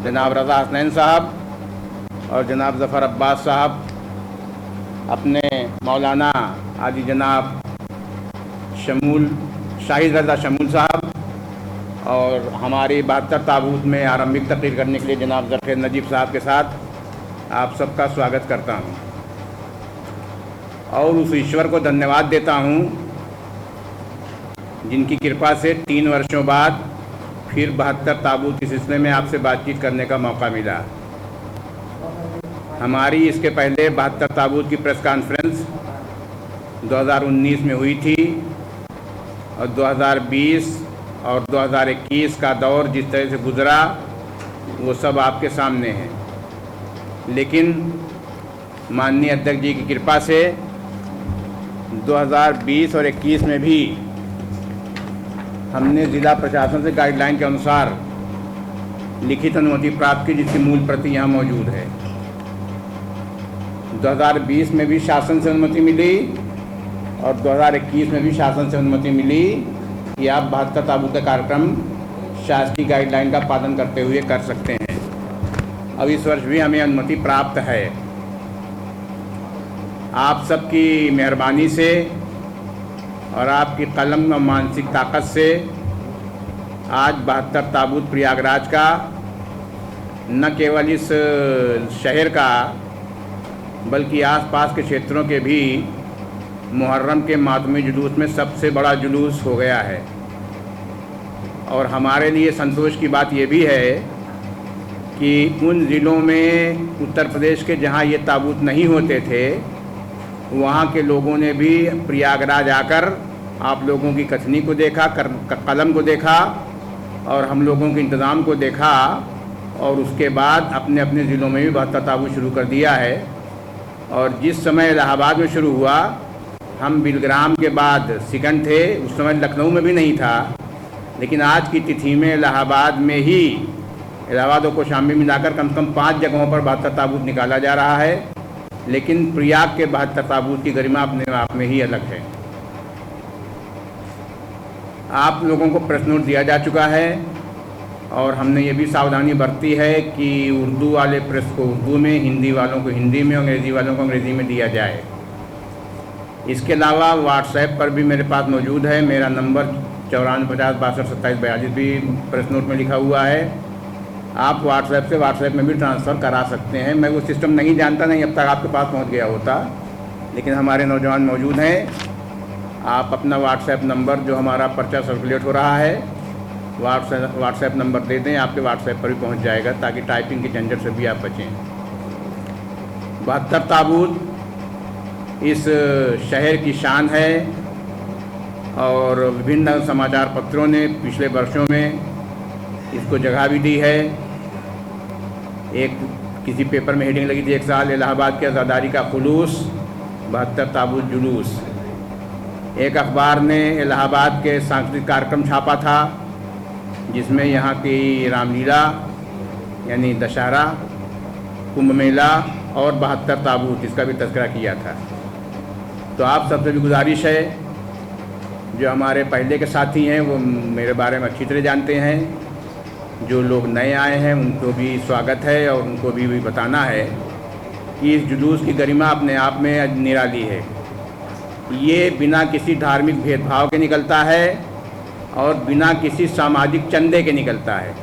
जनाब रज़ा हसनैन साहब और जनाब ज़फ़र अब्बास साहब, अपने मौलाना आदि जनाब शमूल शाहिद रज़ा शमूल साहब और हमारी 72 ताबूत में आरंभिक तकरीर करने के लिए जनाब ज़फ़र नजीब साहब के साथ आप सबका स्वागत करता हूं और उस ईश्वर को धन्यवाद देता हूं जिनकी कृपा से 3 वर्षों बाद फिर 72 ताबूत के सिलसिले में आपसे बातचीत करने का मौका मिला। हमारी इसके पहले 72 ताबूत की प्रेस कॉन्फ्रेंस 2019 में हुई थी और 2020 और 2021 का दौर जिस तरह से गुज़रा वो सब आपके सामने है। लेकिन माननीय अध्यक्ष जी की कृपा से 2020 और 21 में भी हमने ज़िला प्रशासन से गाइडलाइन के अनुसार लिखित अनुमति प्राप्त की, जिसकी मूल प्रति यहाँ मौजूद है। 2020 में भी शासन से अनुमति मिली और 2021 में भी शासन से अनुमति मिली कि आप 72 ताबूत का कार्यक्रम शासकीय गाइडलाइन का पालन करते हुए कर सकते हैं। अब इस वर्ष भी हमें अनुमति प्राप्त है। आप सबकी मेहरबानी से और आपकी कलम और मानसिक ताकत से आज 72 ताबूत प्रयागराज का न केवल इस शहर का बल्कि आसपास के क्षेत्रों के भी मुहर्रम के मातमी जुलूस में सबसे बड़ा जुलूस हो गया है। और हमारे लिए संतोष की बात ये भी है कि उन ज़िलों में उत्तर प्रदेश के जहाँ ये ताबूत नहीं होते थे वहाँ के लोगों ने भी प्रयागराज आकर आप लोगों की कथनी को देखा, कलम को देखा और हम लोगों के इंतज़ाम को देखा और उसके बाद अपने अपने ज़िलों में भी 72 ताबूत शुरू कर दिया है। और जिस समय इलाहाबाद में शुरू हुआ, हम बिलग्राम के बाद सेकंड थे, उस समय लखनऊ में भी नहीं था, लेकिन आज की तिथि में इलाहाबाद में ही इलाहाबाद और कौशाम्बी मिलाकर कम से कम 5 जगहों पर 72 ताबूत निकाला जा रहा है। लेकिन प्रयाग के 72 ताबूत की गरिमा अपने आप में ही अलग है। आप लोगों को प्रेस नोट दिया जा चुका है और हमने ये भी सावधानी बरती है कि उर्दू वाले प्रेस को उर्दू में, हिंदी वालों को हिंदी में, अंग्रेज़ी वालों को अंग्रेज़ी में दिया जाए। इसके अलावा व्हाट्सएप पर भी मेरे पास मौजूद है। मेरा नंबर 9450 62 27 42 भी प्रेस नोट में लिखा हुआ है। आप व्हाट्सएप में भी ट्रांसफ़र करा सकते हैं। मैं वो सिस्टम नहीं जानता, नहीं अब तक आपके पास पहुंच गया होता, लेकिन हमारे नौजवान मौजूद हैं। आप अपना व्हाट्सएप नंबर जो हमारा पर्चा सर्कुलेट हो रहा है व्हाट्सएप नंबर दे दें, आपके व्हाट्सएप पर भी पहुंच जाएगा ताकि टाइपिंग के झंझट से भी आप बचें। 72 ताबूत इस शहर की शान है और विभिन्न समाचार पत्रों ने पिछले वर्षों में इसको जगह भी दी है। एक किसी पेपर में हेडिंग लगी थी, 1 साल इलाहाबाद के आज़ादारी का खुलूस, 72 ताबूत जुलूस। एक अखबार ने इलाहाबाद के सांस्कृतिक कार्यक्रम छापा था जिसमें यहाँ की रामलीला यानी दशहरा, कुंभ मेला और 72 ताबूत इसका भी तज़किरा किया था। तो आप सबसे भी गुजारिश है, जो हमारे पहले के साथी हैं वो मेरे बारे में अच्छी तरह जानते हैं, जो लोग नए आए हैं उनको भी स्वागत है और उनको भी बताना है कि इस जुलूस की गरिमा अपने आप में निराली है। ये बिना किसी धार्मिक भेदभाव के निकलता है और बिना किसी सामाजिक चंदे के निकलता है।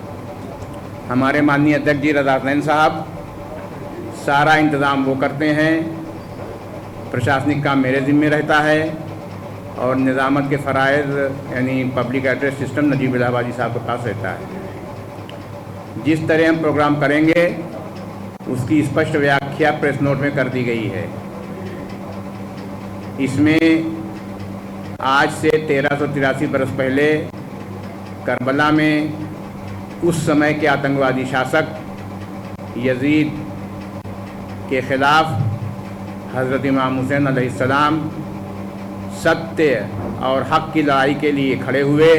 हमारे माननीय अध्यक्ष जी रज़ा हसनैन साहब सारा इंतज़ाम वो करते हैं, प्रशासनिक काम मेरे ज़िम्मे रहता है और निज़ामत के फ़राइज़ यानी पब्लिक एड्रेस सिस्टम नजीब इलाहाबादी साहब के पास रहता है। जिस तरह हम प्रोग्राम करेंगे उसकी स्पष्ट व्याख्या प्रेस नोट में कर दी गई है। इसमें आज से 1383 बरस पहले करबला में उस समय के आतंकवादी शासक यजीद के ख़िलाफ़ हज़रत इमाम हुसैन अलैहिस्सलाम सत्य और हक़ की लड़ाई के लिए खड़े हुए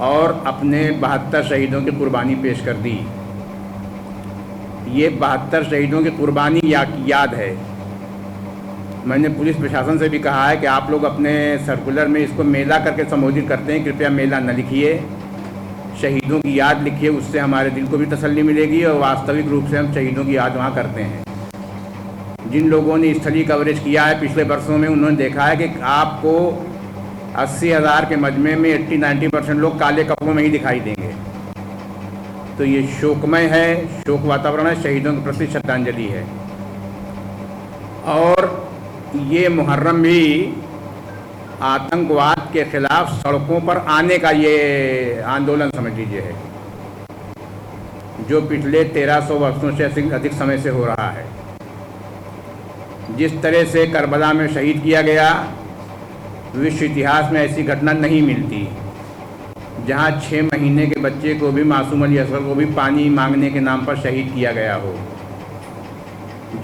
और अपने 72 शहीदों की कुर्बानी पेश कर दी। ये 72 शहीदों की कुर्बानी याद है। मैंने पुलिस प्रशासन से भी कहा है कि आप लोग अपने सर्कुलर में इसको मेला करके संबोधित करते हैं, कृपया मेला न लिखिए। शहीदों की याद लिखिए, उससे हमारे दिल को भी तसल्ली मिलेगी और वास्तविक रूप से हम शहीदों की याद वहाँ करते हैं। जिन लोगों ने स्थलीय कवरेज किया है पिछले वर्षों में, उन्होंने देखा है कि आपको 80,000 के मजमे में 80-90% लोग काले कपड़ों में ही दिखाई देंगे। तो ये शोकमय है, शोक वातावरण है, शहीदों के प्रति श्रद्धांजलि है। और ये मुहर्रम भी आतंकवाद के खिलाफ सड़कों पर आने का ये आंदोलन समझ लीजिए है, जो पिछले 1300 वर्षों से अधिक समय से हो रहा है। जिस तरह से करबला में शहीद किया गया, विश्व इतिहास में ऐसी घटना नहीं मिलती, जहां 6 महीने के बच्चे को भी, मासूम अली असगर को भी पानी मांगने के नाम पर शहीद किया गया हो,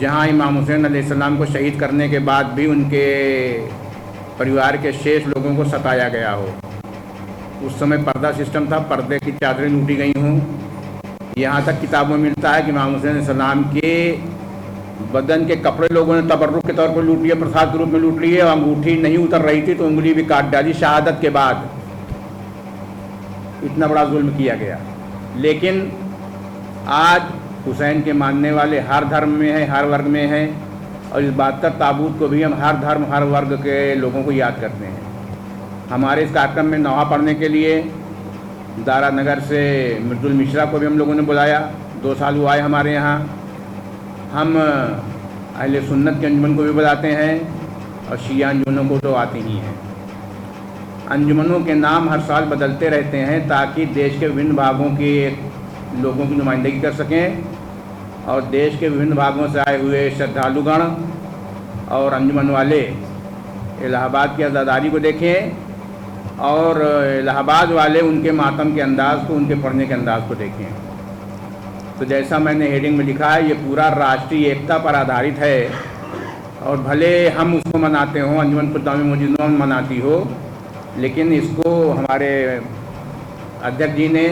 जहां इमाम हुसैन अलैहिस्सलाम को शहीद करने के बाद भी उनके परिवार के शेष लोगों को सताया गया हो। उस समय पर्दा सिस्टम था, पर्दे की चादरें लूटी गई हों। यहाँ तक किताबों में मिलता है कि इमाम हुसैन अलैहिस्सलाम के बदन के कपड़े लोगों ने तबर्रुक के तौर पर लूट लिए, प्रसाद के रूप में लूट लिए, और अंगूठी नहीं उतर रही थी तो उंगली भी काट डाली शहादत के बाद। इतना बड़ा जुल्म किया गया। लेकिन आज हुसैन के मानने वाले हर धर्म में हैं, हर वर्ग में हैं, और इस 72 ताबूत को भी हम हर धर्म हर वर्ग के लोगों को याद करते हैं। हमारे इस कार्यक्रम में नौहा पढ़ने के लिए दारा नगर से मृदुल मिश्रा को भी हम लोगों ने बुलाया। 2 साल हुआ है हमारे यहाँ। हम अहले सुन्नत के अंजुमन को भी बुलाते हैं और शिया अंजुमनों को तो आती ही हैं। अंजुमनों के नाम हर साल बदलते रहते हैं ताकि देश के विभिन्न भागों के लोगों की नुमाइंदगी कर सकें, और देश के विभिन्न भागों से आए हुए श्रद्धालुगण और अंजुमन वाले इलाहाबाद की आज़ादारी को देखें, और इलाहाबाद वाले उनके मातम के अंदाज़ को, उनके पढ़ने के अंदाज़ को देखें। तो जैसा मैंने हेडिंग में लिखा है, ये पूरा राष्ट्रीय एकता पर आधारित है, और भले हम उसको मनाते हों, अंजुमन खुद्दाम मौजूदा मनाती हो, लेकिन इसको हमारे अध्यक्ष जी ने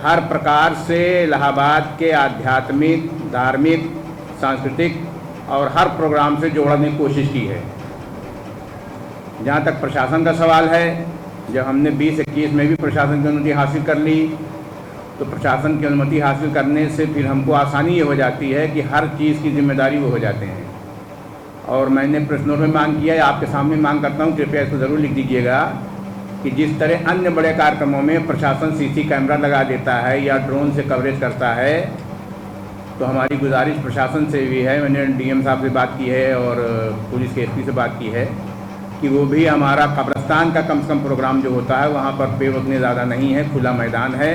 हर प्रकार से इलाहाबाद के आध्यात्मिक, धार्मिक, सांस्कृतिक और हर प्रोग्राम से जोड़ने की कोशिश की है। जहाँ तक प्रशासन का सवाल है, जब हमने 2021 में भी प्रशासन की अनुमति हासिल कर ली, तो प्रशासन की अनुमति हासिल करने से फिर हमको आसानी ये हो जाती है कि हर चीज़ की जिम्मेदारी वो हो जाते हैं। और मैंने प्रेस नोट में मांग किया है, आपके सामने मांग करता हूँ, कृपया इसको ज़रूर लिख दीजिएगा कि जिस तरह अन्य बड़े कार्यक्रमों में प्रशासन सीसी कैमरा लगा देता है या ड्रोन से कवरेज करता है, तो हमारी गुजारिश प्रशासन से भी है, मैंने डीएम साहब से बात की है और पुलिस के एसपी से बात की है, कि वो भी हमारा कब्रिस्तान का कम से कम प्रोग्राम जो होता है वहाँ पर पेड़ उतने ज़्यादा नहीं है, खुला मैदान है,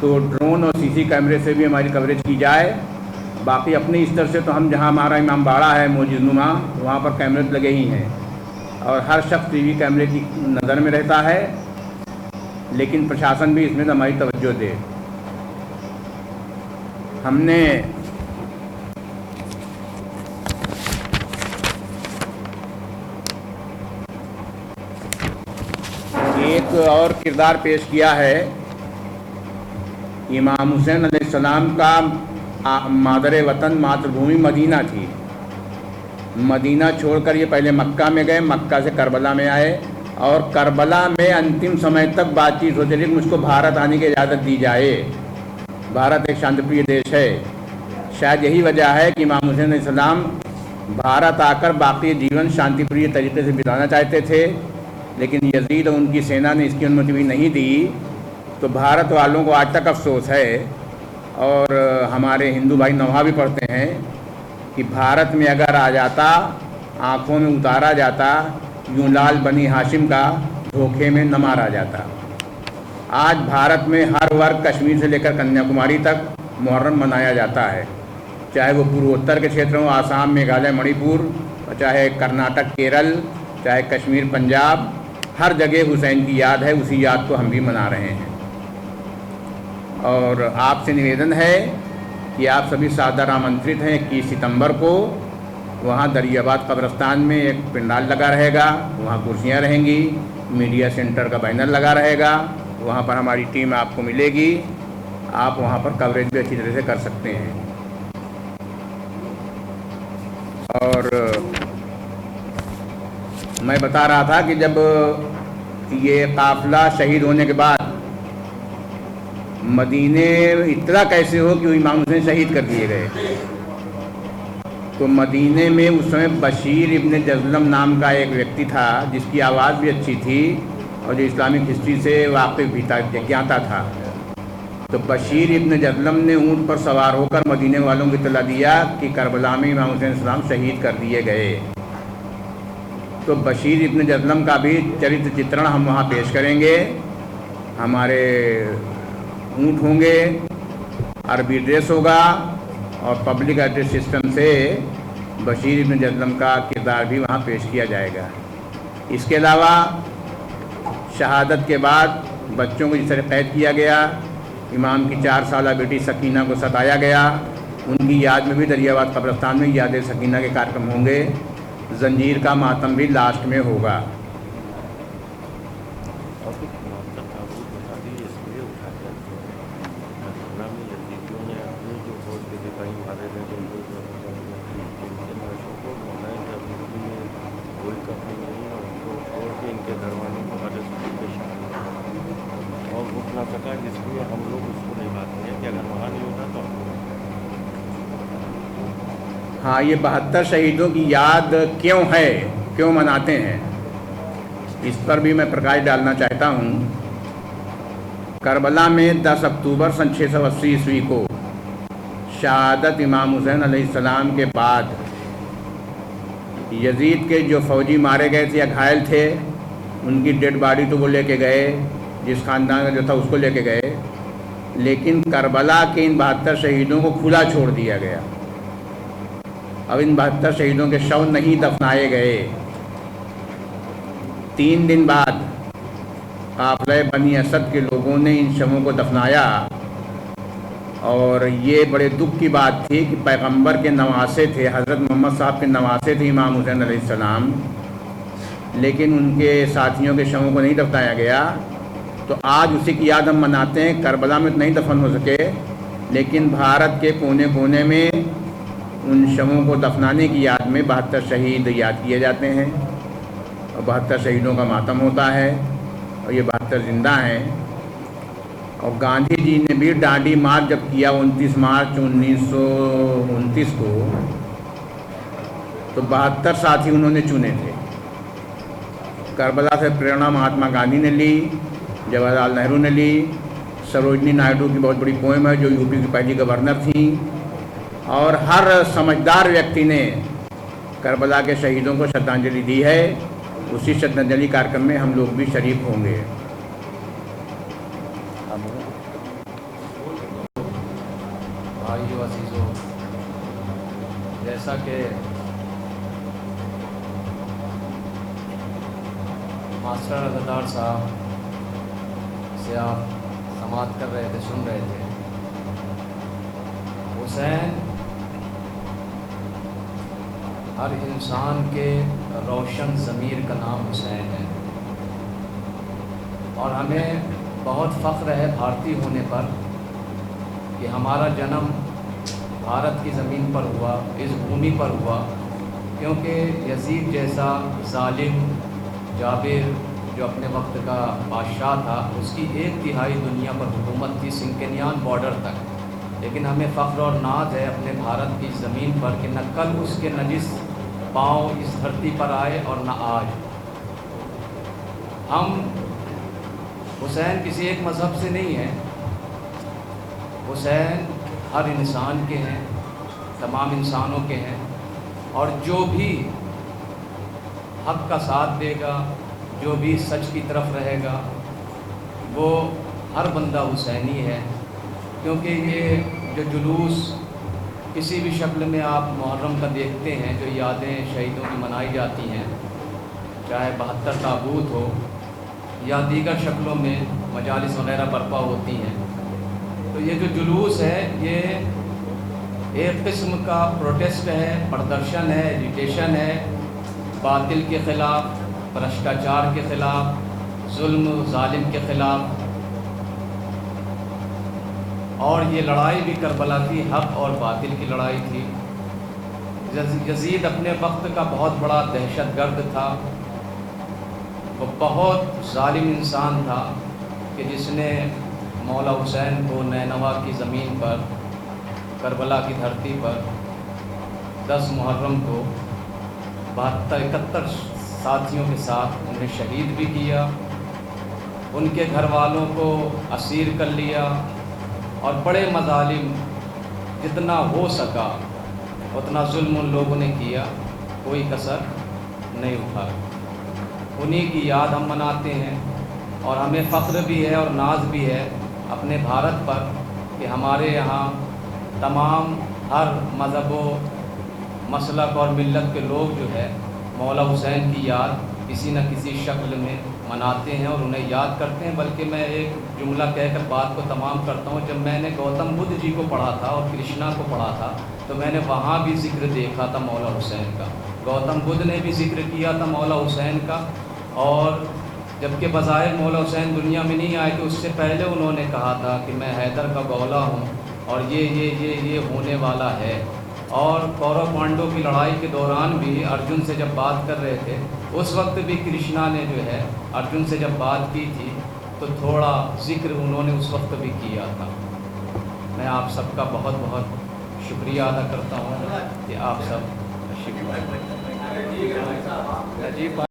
तो ड्रोन और सीसी कैमरे से भी हमारी कवरेज की जाए। बाकी अपने स्तर से तो हम, जहाँ हमारा इमाम बाड़ा है मोजिज़नुमा, वहाँ पर कैमरे लगे ही हैं और हर शख्स टीवी कैमरे की नज़र में रहता है, लेकिन प्रशासन भी इसमें हमारी तवज्जो दे। हमने एक और किरदार पेश किया है। इमाम हुसैन अलैहिस्सलाम का मादर वतन, मातृभूमि मदीना थी। मदीना छोड़कर ये पहले मक्का में गए, मक्का से करबला में आए, और करबला में अंतिम समय तक बातचीत होती रही कि मुझको भारत आने की इजाज़त दी जाए। भारत एक शांतिप्रिय देश है। शायद यही वजह है कि इमाम हुसैन अलैहिस्सलाम भारत आकर बाकी जीवन शांतिप्रिय तरीके से बिताना चाहते थे, लेकिन यजीद और उनकी सेना ने इसकी अनुमति भी नहीं दी। तो भारत वालों को आज तक अफसोस है, और हमारे हिंदू भाई नौहा भी पढ़ते हैं कि भारत में अगर आ जाता, आँखों में उतारा जाता, यूँ लाल बनी हाशिम का धोखे में न मारा जाता। आज भारत में हर वर्ग, कश्मीर से लेकर कन्याकुमारी तक मुहर्रम मनाया जाता है, चाहे वो पूर्वोत्तर के क्षेत्र हो, आसाम, मेघालय, मणिपुर, और चाहे कर्नाटक, केरल, चाहे कश्मीर, पंजाब, हर जगह हुसैन की याद है। उसी याद को हम भी मना रहे हैं। और आपसे निवेदन है कि आप सभी सादर आमंत्रित हैं 21 सितंबर को। वहाँ दरियाबाद कब्रिस्तान में एक पंडाल लगा रहेगा, वहाँ कुर्सियाँ रहेंगी, मीडिया सेंटर का बैनर लगा रहेगा, वहाँ पर हमारी टीम आपको मिलेगी। आप वहाँ पर कवरेज भी अच्छी तरह से कर सकते हैं। और मैं बता रहा था कि जब ये काफ़िला शहीद होने के बाद मदीने इतना कैसे हो कि वो इमाम हुसैन शहीद कर दिए गए। तो मदीने में उस समय बशीर इब्न जज़लम नाम का एक व्यक्ति था जिसकी आवाज़ भी अच्छी थी और जो इस्लामिक हिस्ट्री से वाकिफ़ भी था, ज्ञाता था। तो बशीर इब्न जज़लम ने ऊँट पर सवार होकर मदीने वालों को इत्तला दिया कि करबला में इमाम हुसैन सलाम शहीद कर दिए गए। तो बशीर इब्न जज़लम का भी चरित्र चित्रण हम वहाँ पेश करेंगे। हमारे ऊँट होंगे, अरबी ड्रेस होगा और पब्लिक एड्रेस सिस्टम से बशीर इब्न जज़लम का किरदार भी वहाँ पेश किया जाएगा। इसके अलावा शहादत के बाद बच्चों को जिस तरह कैद किया गया, इमाम की 4 साला बेटी सकीना को सताया गया, उनकी याद में भी दरियाबाद कब्रिस्तान में याद सकीना के कार्यक्रम होंगे। जंजीर का मातम भी लास्ट में होगा। इसलिए हम लोग उसको निभाते हैं कि अगर वहाँ नहीं होता तो। हाँ, ये 72 शहीदों की याद क्यों है, क्यों मनाते हैं, इस पर भी मैं प्रकाश डालना चाहता हूँ। करबला में 10 अक्टूबर सन 680 ईस्वी को शहादत इमाम हुसैन अलैहिस्सलाम के बाद यजीद के जो फ़ौजी मारे गए थे या घायल थे, उनकी डेड बॉडी तो वो लेके गए, जिस ख़ानदान का जो था उसको लेके गए, लेकिन करबला के इन 72 शहीदों को खुला छोड़ दिया गया। अब इन 72 शहीदों के शव नहीं दफनाए गए। 3 दिन बाद काफ़िला बनी असद के लोगों ने इन शवों को दफनाया और ये बड़े दुख की बात थी कि पैगंबर के नवासे थे, हज़रत मोहम्मद साहब के नवासे थे इमाम हुसैन अलैहिस्सलाम, लेकिन उनके साथियों के शवों को नहीं दफनाया गया। तो आज उसी की याद हम मनाते हैं। करबला में तो नहीं दफन हो सके, लेकिन भारत के कोने कोने में उन शवों को दफनाने की याद में 72 शहीद याद किए जाते हैं और 72 शहीदों का मातम होता है और ये 72 जिंदा हैं। और गांधी जी ने भी डांडी मार्च जब किया 29 मार्च 1929 को, तो 72 साथी उन्होंने चुने थे। करबला से प्रेरणा महात्मा गांधी ने ली, जवाहरलाल नेहरू ने ली, सरोजनी नायडू की बहुत बड़ी पोएम है जो यूपी की पहली गवर्नर थी, और हर समझदार व्यक्ति ने करबला के शहीदों को श्रद्धांजलि दी है। उसी श्रद्धांजलि कार्यक्रम में हम लोग भी शरीक होंगे। भाइयों अजीज़ों, जैसा कि मास्टर रज़ादार साहब से आप समाअत कर रहे थे, सुन रहे थे, हुसैन हर इंसान के रोशन ज़मीर का नाम हुसैन है और हमें बहुत फ़ख्र है भारतीय होने पर कि हमारा जन्म भारत की ज़मीन पर हुआ, इस भूमि पर हुआ, क्योंकि यजीद जैसा जालिम जाबिर जो अपने वक्त का बादशाह था, उसकी 1/3 दुनिया पर हुकूमत थी, सिंकेनियान बॉर्डर तक। लेकिन हमें फ़ख्र और नाज है अपने भारत की ज़मीन पर कि न कल उसके नजिस पाँव इस धरती पर आए और न आज। हम हुसैन किसी एक मज़हब से नहीं हैं, हुसैन हर इंसान के हैं, तमाम इंसानों के हैं, और जो भी हक़ का साथ देगा, जो भी सच की तरफ रहेगा, वो हर बंदा हुसैनी है। क्योंकि ये जो जुलूस किसी भी शक्ल में आप मुहर्रम का देखते हैं, जो यादें शहीदों की मनाई जाती हैं, चाहे 72 ताबूत हो या दीगर शक्लों में मजालिस वग़ैरह बर्पा होती हैं, तो ये जो जुलूस है ये एक किस्म का प्रोटेस्ट है, प्रदर्शन है, एजिटेशन है, बातिल के ख़िलाफ़, भ्रष्टाचार के ख़िलाफ़, जुल्म जालिम के ख़िलाफ़। और ये लड़ाई भी करबला की हक़ और बातिल की लड़ाई थी। यजीद अपने वक्त का बहुत बड़ा दहशतगर्द था, वो बहुत जालिम इंसान था कि जिसने मौला हुसैन को नैनवा की ज़मीन पर, करबला की धरती पर 10 मुहर्रम को 72-71 साथियों के साथ उन्हें शहीद भी किया, उनके घर वालों को असीर कर लिया और बड़े मज़ालिम जितना हो सका उतना जुल्म उन लोगों ने किया, कोई कसर नहीं उठा। उन्हीं की याद हम मनाते हैं और हमें फ़ख्र भी है और नाज भी है अपने भारत पर कि हमारे यहाँ तमाम हर मज़हब व मसलक और मिल्लत के लोग जो है मौला हुसैन की याद किसी न किसी शक्ल में मनाते हैं और उन्हें याद करते हैं। बल्कि मैं एक जुमला कहकर बात को तमाम करता हूँ, जब मैंने गौतम बुद्ध जी को पढ़ा था और कृष्णा को पढ़ा था तो मैंने वहाँ भी ज़िक्र देखा था मौला हुसैन का। गौतम बुद्ध ने भी ज़िक्र किया था मौला हुसैन का, और जबकि बज़ाहिर मौला हुसैन दुनिया में नहीं आए थे उससे पहले उन्होंने कहा था कि मैं हैदर का गौला हूँ और ये होने वाला है। और कौरव पांडवों की लड़ाई के दौरान भी अर्जुन से जब बात कर रहे थे उस वक्त भी कृष्णा ने जो है अर्जुन से जब बात की थी तो थोड़ा ज़िक्र उन्होंने उस वक्त भी किया था। मैं आप सबका बहुत बहुत शुक्रिया अदा करता हूँ कि आप सब तशरीफ़ लाए।